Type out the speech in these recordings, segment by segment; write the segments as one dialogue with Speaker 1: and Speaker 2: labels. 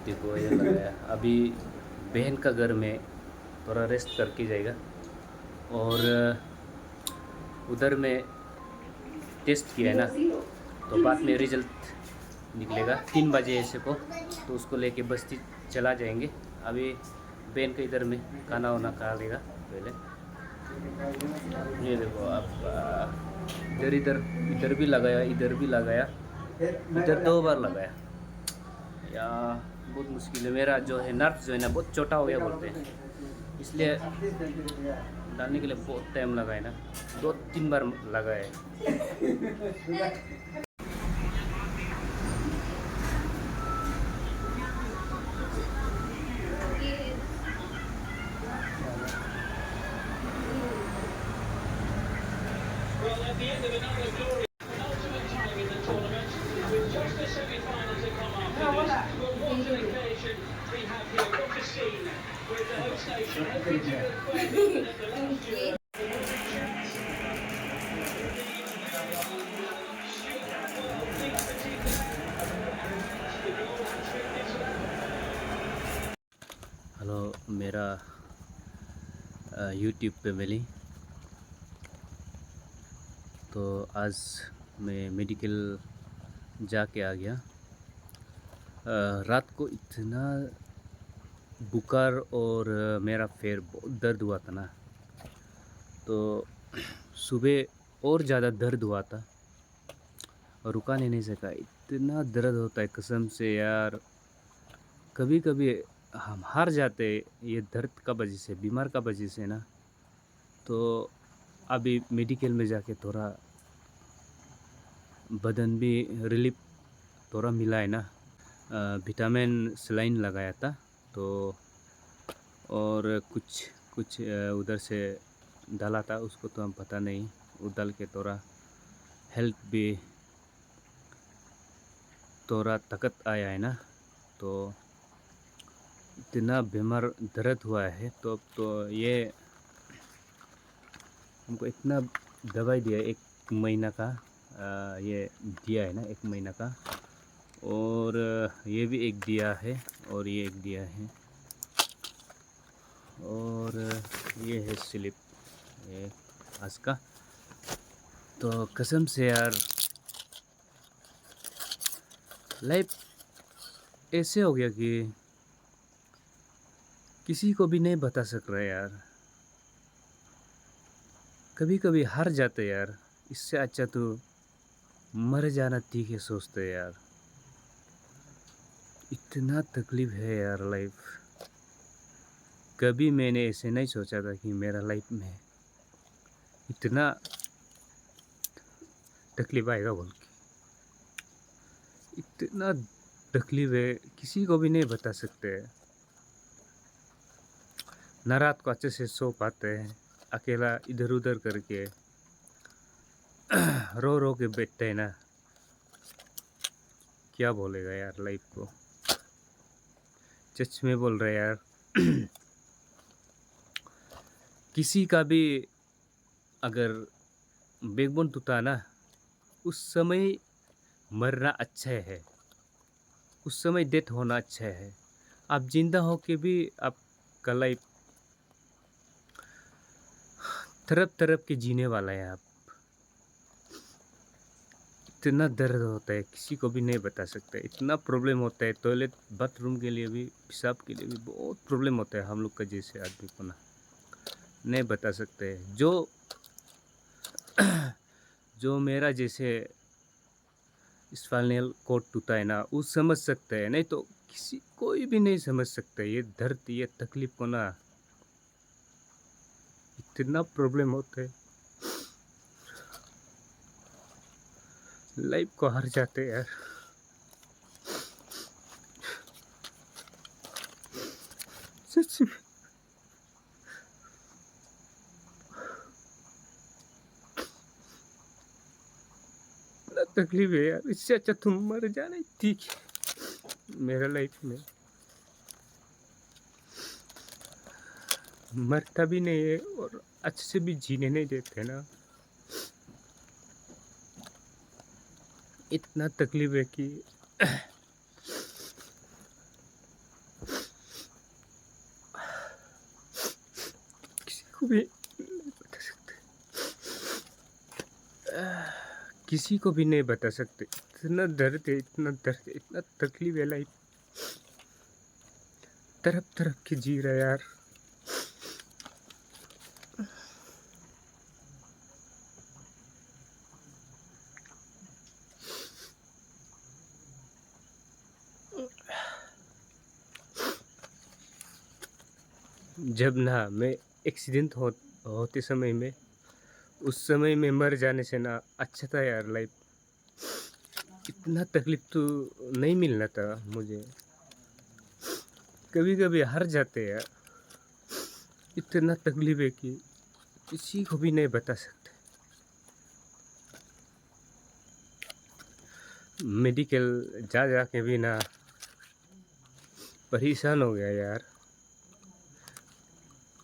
Speaker 1: देखो ये लगाया। अभी बहन का घर में थोड़ा रेस्ट करके जाएगा और उधर में टेस्ट किया है ना, तो बाद में रिजल्ट निकलेगा 3 बजे ऐसे को, तो उसको लेके बस्ती चला जाएंगे। अभी बहन के इधर में खाना वाना खा लेगा पहले। ये देखो आप, इधर इधर इधर भी लगाया, इधर भी लगाया, इधर 2 बार लगाया। या बहुत मुश्किल है। मेरा जो है नर्व जो है ना बहुत छोटा हो गया बोलते हैं, इसलिए डालने के लिए बहुत टाइम लगा है ना, 2-3 बार लगा है।
Speaker 2: Well, at the end of another glorious penultimate time in the tournament, with just the semi-final to come after this, but what an occasion we have here. What a scene with the host nation hoping to confirm that the last year.
Speaker 1: Hello मेरा YouTube पे मिली। तो आज मैं medical जाके आ गया। रात को इतना बुखार और मेरा पैर बहुत दर्द हुआ था ना, तो सुबह और ज़्यादा दर्द हुआ था और रुका नहीं सका। इतना दर्द होता है कसम से यार, कभी कभी हम हार जाते ये दर्द का वजह से, बीमार का वजह से ना। तो अभी मेडिकल में जाके थोड़ा बदन भी रिलीफ थोड़ा मिला है ना। विटामिन सलाइन लगाया था, तो और कुछ कुछ उधर से डाला था, उसको तो हम पता नहीं। वो डाल के थोड़ा हेल्थ भी थोड़ा ताकत आया है ना। तो इतना बीमार दर्द हुआ है, तो ये हमको इतना दवाई दिया 1 महीना का, ये दिया है ना 1 महीना का, और ये भी एक दिया है और ये एक दिया है, और ये है स्लिप ये आज का। तो कसम से यार लाइफ ऐसे हो गया कि किसी को भी नहीं बता सक रहा यार। कभी कभी हार जाते यार, इससे अच्छा तो मर जाना ठीक है सोचते यार। इतना तकलीफ है यार लाइफ। कभी मैंने ऐसे नहीं सोचा था कि मेरा लाइफ में इतना तकलीफ आएगा बोल के। इतना तकलीफ है किसी को भी नहीं बता सकते। न रात को अच्छे से सो पाते हैं, अकेला इधर उधर करके रो रो के बैठते हैं ना। क्या बोलेगा यार लाइफ को, सच में बोल रहे यार। किसी का भी अगर बैकबोन टूटा ना, उस समय मरना अच्छा है, उस समय डेथ होना अच्छा है। आप जिंदा हो के भी आपका लाइफ तरफ तरफ के जीने वाला है आप। इतना दर्द होता है किसी को भी नहीं बता सकते। इतना प्रॉब्लम होता है टॉयलेट बाथरूम के लिए भी, पेशाब के लिए भी बहुत प्रॉब्लम होता है हम लोग का जैसे आदमी को ना, नहीं बता सकते। जो मेरा जैसे स्पाइनल कॉर्ड टूटा है ना, वो समझ सकते हैं, नहीं तो किसी कोई भी नहीं समझ सकता ये दर्द, ये तकलीफ को ना। इतना प्रॉब्लम होता है लाइफ को हार जाते हैं यार। सच में इतना तकलीफ है यार, इससे अच्छा तुम मर जाना ही ठीक है। मेरा लाइफ में मरता भी नहीं है और अच्छे से भी जीने नहीं देते ना। इतना तकलीफ है कि किसी को भी नहीं बता सकते, किसी को भी नहीं बता सकते। इतना दर्द है, इतना दर्द है, इतना तकलीफ है। लाइफ तरफ तरफ की जी रहा है यार। जब ना मैं एक्सीडेंट होते समय में, उस समय में मर जाने से ना अच्छा था यार। लाइफ इतना तकलीफ तो नहीं मिलना था मुझे। कभी कभी हार जाते हैं यार। इतना तकलीफ है कि किसी को भी नहीं बता सकते। मेडिकल जा जा के भी ना परेशान हो गया यार।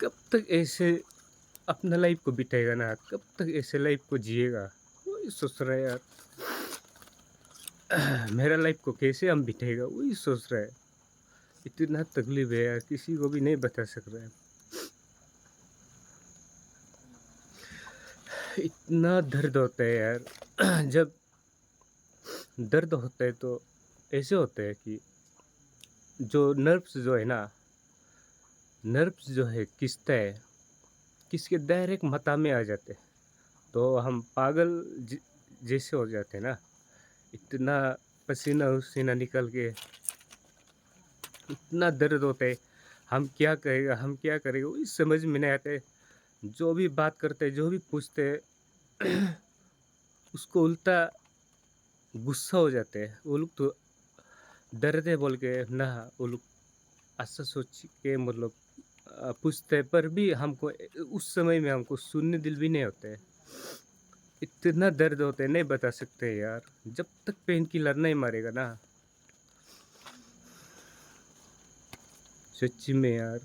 Speaker 1: कब तक ऐसे अपना लाइफ को बिताएगा ना, कब तक ऐसे लाइफ को जिएगा, वही सोच रहा है यार। मेरा लाइफ को कैसे हम बिताएगा वही सोच रहा है। इतना तकलीफ है यार, किसी को भी नहीं बता सक रहा है। इतना दर्द होता है यार। जब दर्द होता है तो ऐसे होता है कि जो नर्व्स जो है ना, नर्व्स जो है खिंचता है, किसके डायरेक्ट माथा में आ जाते हैं, तो हम पागल जैसे हो जाते हैं ना। इतना पसीना उसीना निकल के इतना दर्द होता है। हम क्या करेगा, हम क्या करेगा वही समझ में नहीं आते। जो भी बात करते जो भी पूछते उसको उल्टा गुस्सा हो जाते हैं। वो लोग तो दर्द है बोल के ना, वो लोग ऐसा सोच के मतलब पूछते, पर भी हमको उस समय में हमको सुनने दिल भी नहीं होते। इतना दर्द होते नहीं बता सकते यार। जब तक पेन किलर नहीं मारेगा ना, सच्ची में यार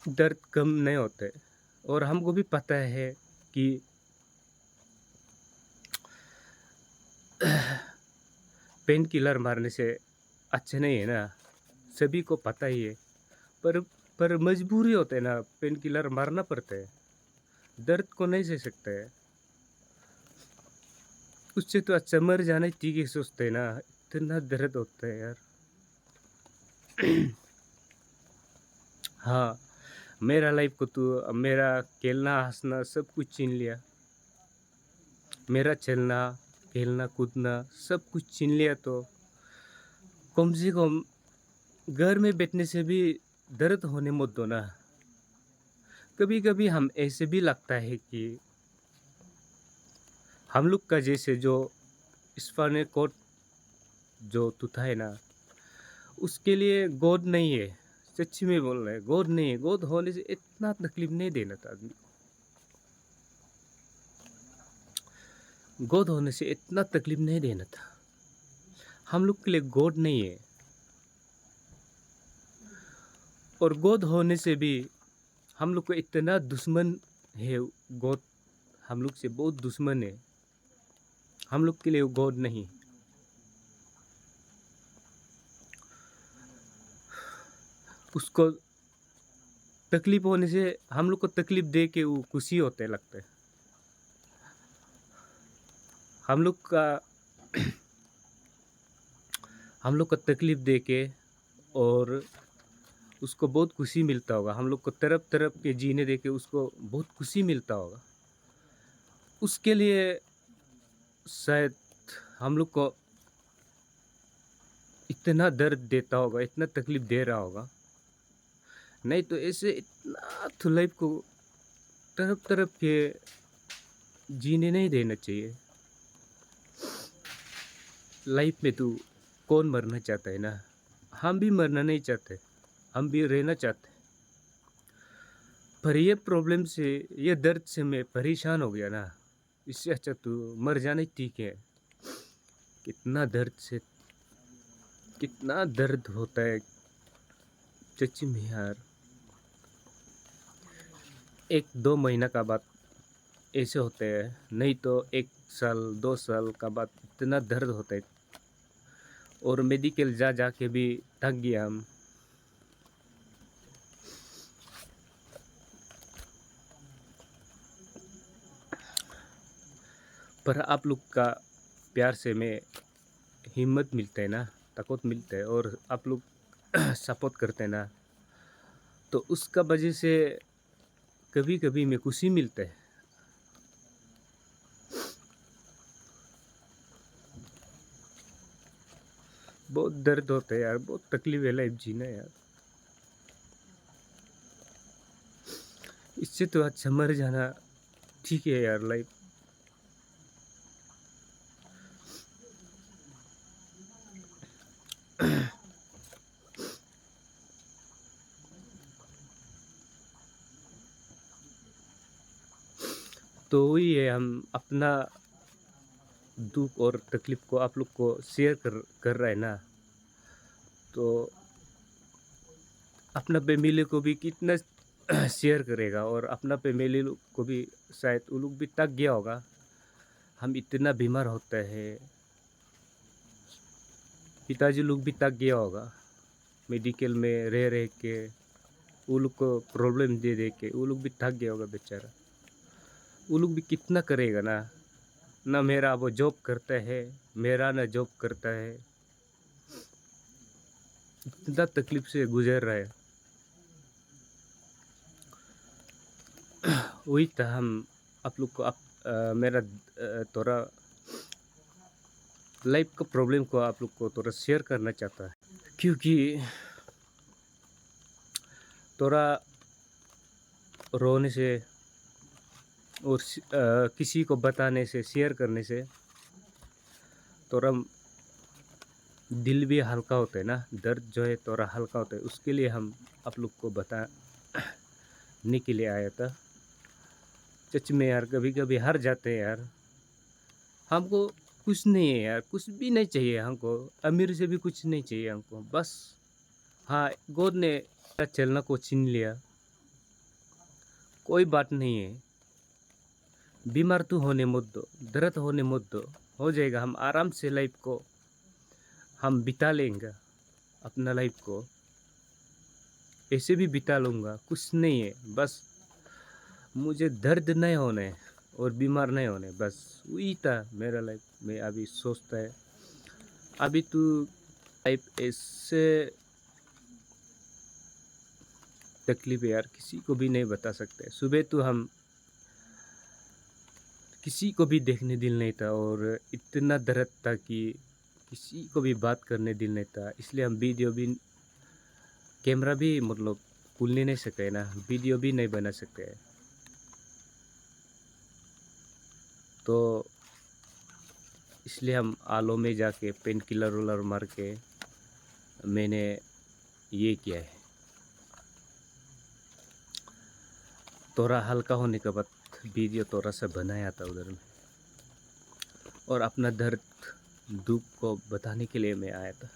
Speaker 1: दर्द कम नहीं होते। और हमको भी पता है कि पेन किलर मारने से अच्छा नहीं है ना, सभी को पता ही है। पर मजबूरी होते है ना, पेन किलर मारना पड़ता है। दर्द को नहीं सह सकते है, उससे तो अच्छा मर जाना ही ठीक है सोचते है ना। इतना दर्द होता है यार। हाँ, मेरा लाइफ को तो मेरा खेलना हंसना सब कुछ छीन लिया। मेरा चलना खेलना कूदना सब कुछ छीन लिया, तो कम से कम घर में बैठने से भी दर्द होने मत दो ना। कभी कभी हम ऐसे भी लगता है कि हम लोग का जैसे जो स्पाइनल कॉर्ड जो टूटा है ना, उसके लिए गॉड नहीं है। सच्ची में बोल रहे हैं, गॉड नहीं है। गॉड होने से इतना तकलीफ नहीं देना था आदमी। गॉड होने से इतना तकलीफ नहीं देना था। हम लोग के लिए गॉड नहीं है। और गॉड होने से भी हम लोग को इतना दुश्मन है। गॉड हम लोग से बहुत दुश्मन है। हम लोग के लिए वो गॉड नहीं। उसको तकलीफ होने से हम लोग को तकलीफ दे के वो खुशी होते लगते। हम लोग का हम लोग को तकलीफ दे के और उसको बहुत खुशी मिलता होगा। हम लोग को तरफ तरफ के जीने दे के उसको बहुत खुशी मिलता होगा। उसके लिए शायद हम लोग को इतना दर्द देता होगा, इतना तकलीफ दे रहा होगा। नहीं तो ऐसे इतना तो लाइफ को तरफ तरफ के जीने नहीं देना चाहिए। लाइफ में तो कौन मरना चाहता है ना, हम भी मरना नहीं चाहते, हम भी रहना चाहते। पर ये प्रॉब्लम से, ये दर्द से मैं परेशान हो गया ना, इससे अच्छा तो मर जाना ही ठीक है। कितना दर्द से, कितना दर्द होता है सच्ची में यार। 1-2 महीना का बाद ऐसे होते हैं, नहीं तो 1 साल 2 साल का बाद इतना दर्द होता है। और मेडिकल जा जा के भी थक गया हम। पर आप लोग का प्यार से मैं हिम्मत मिलता है ना, ताकत मिलता है, और आप लोग सपोर्ट करते हैं ना, तो उसका वजह से कभी कभी मैं खुशी मिलता है। बहुत दर्द होता है यार, बहुत तकलीफ है लाइफ जीना यार। इससे तो अच्छा मर जाना ठीक है यार लाइफ। तो वही है, हम अपना दुख और तकलीफ को आप लोग को शेयर कर रहा है ना, तो अपना फैमिली को भी कितना शेयर करेगा, और अपना फैमिली को भी शायद वो लोग भी थक गया होगा। हम इतना बीमार होता है, पिताजी लोग भी थक गया होगा मेडिकल में रह रह के, वो लोग को प्रॉब्लम दे दे के वो लोग भी थक गया होगा बेचारा। वो लोग भी कितना करेगा ना, ना मेरा वो जॉब करता है, मेरा ना जॉब करता है, इतना तकलीफ से गुजर रहा है। वही था, हम आप लोग को मेरा थोड़ा लाइफ का प्रॉब्लम को आप लोग को थोड़ा शेयर करना चाहता है, क्योंकि थोड़ा रोने से और किसी को बताने से, शेयर करने से थोड़ा दिल भी हल्का होता है ना, दर्द जो है थोड़ा हल्का होता है। उसके लिए हम आप लोग को बताने के लिए आया था। सच में यार कभी कभी हार जाते हैं यार। हमको कुछ नहीं है यार, कुछ भी नहीं चाहिए हमको, अमीर से भी कुछ नहीं चाहिए हमको। बस हाँ, गॉड ने चलना को छीन लिया, कोई बात नहीं है। बीमार तो होने मत दो, दर्द होने मत दो, हो जाएगा। हम आराम से लाइफ को हम बिता लेंगे, अपना लाइफ को ऐसे भी बिता लूँगा, कुछ नहीं है। बस मुझे दर्द नहीं होने और बीमार नहीं होने, बस वही था मेरा लाइफ में अभी सोचता है। अभी तो लाइफ ऐसे तकलीफ है यार, किसी को भी नहीं बता सकते। सुबह तो हम किसी को भी देखने दिल नहीं था, और इतना दर्द था कि किसी को भी बात करने दिल नहीं था। इसलिए हम वीडियो भी, कैमरा भी मतलब खुल नहीं सके ना, वीडियो भी नहीं बना सकते। तो इसलिए हम आलो में जाके पेन किलर उलर मार के मैंने ये किया है। थोड़ा हल्का होने के बाद वीडियो थोड़ा सा बनाया था उधर में, और अपना दर्द दुख को बताने के लिए मैं आया था।